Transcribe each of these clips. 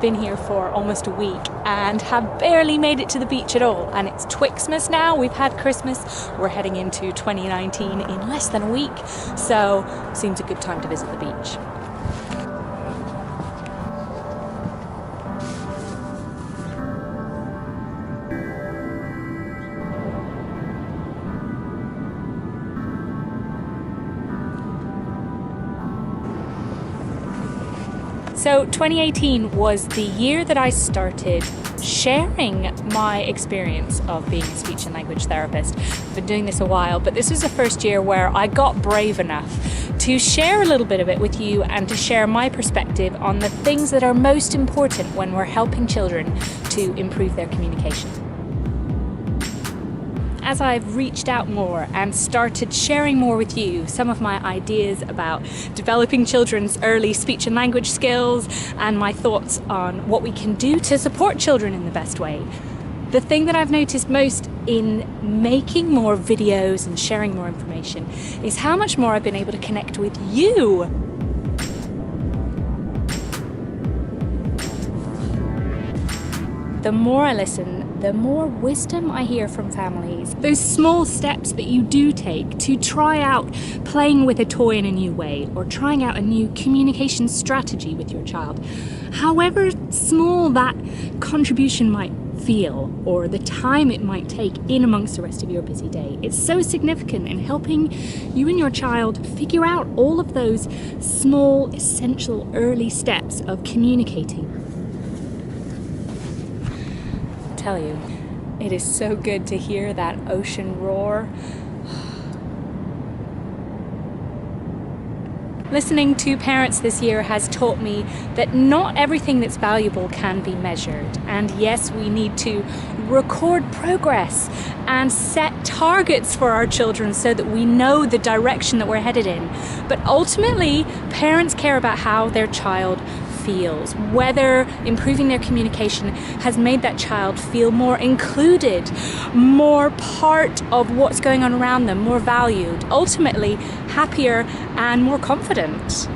been here for almost a week and have barely made it to the beach at all. And it's Twixmas now. We've had Christmas. We're heading into 2019 in less than a week. So seems a good time to visit the beach. So 2018 was the year that I started sharing my experience of being a speech and language therapist. I've been doing this a while, but this was the first year where I got brave enough to share a little bit of it with you and to share my perspective on the things that are most important when we're helping children to improve their communication. As I've reached out more and started sharing more with you some of my ideas about developing children's early speech and language skills and my thoughts on what we can do to support children in the best way, the thing that I've noticed most in making more videos and sharing more information is how much more I've been able to connect with you. The more I listen, the more wisdom I hear from families. Those small steps that you do take to try out playing with a toy in a new way or trying out a new communication strategy with your child. However small that contribution might feel or the time it might take in amongst the rest of your busy day, it's so significant in helping you and your child figure out all of those small, essential early steps of communicating. Tell you, it is so good to hear that ocean roar. Listening to parents this year has taught me that not everything that's valuable can be measured. And yes, we need to record progress and set targets for our children so that we know the direction that we're headed in. But ultimately, parents care about how their child feels, whether improving their communication has made that child feel more included, more part of what's going on around them, more valued, ultimately happier and more confident.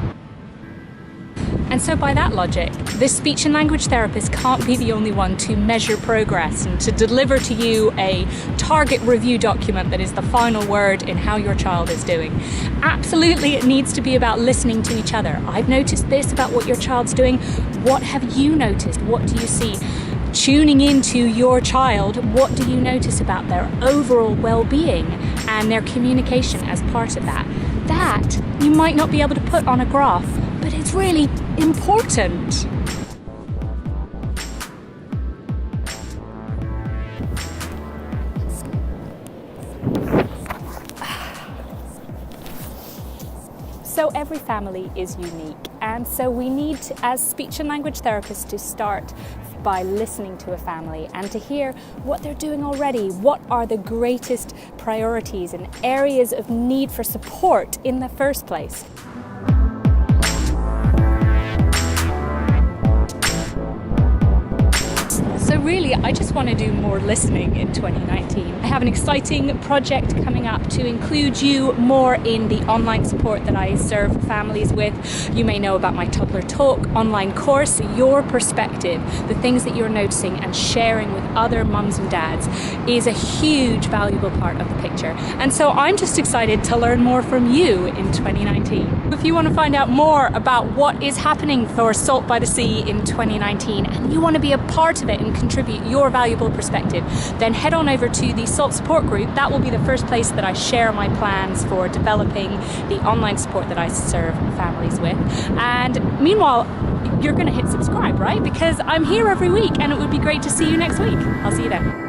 And so by that logic, this speech and language therapist can't be the only one to measure progress and to deliver to you a target review document that is the final word in how your child is doing. Absolutely, it needs to be about listening to each other. I've noticed this about what your child's doing. What have you noticed? What do you see? Tuning into your child, what do you notice about their overall well-being and their communication as part of that? That you might not be able to put on a graph, but it's really important. So every family is unique, and so we need, as speech and language therapists, to start by listening to a family and to hear what they're doing already. What are the greatest priorities and areas of need for support in the first place? So really, I just want to do more listening in 2019. I have an exciting project coming up to include you more in the online support that I serve families with. You may know about my Toddler Talk online course. Your perspective, the things that you're noticing and sharing with other mums and dads is a huge, valuable part of the picture. And so I'm just excited to learn more from you in 2019. If you want to find out more about what is happening for Salt by the Sea in 2019 and you want to be a part of it and contribute your valuable perspective, then head on over to the SALT support group. That will be the first place that I share my plans for developing the online support that I serve families with. And meanwhile, you're going to hit subscribe, right? Because I'm here every week and it would be great to see you next week. I'll see you then.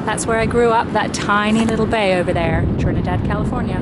That's where I grew up, that tiny little bay over there, Trinidad, California.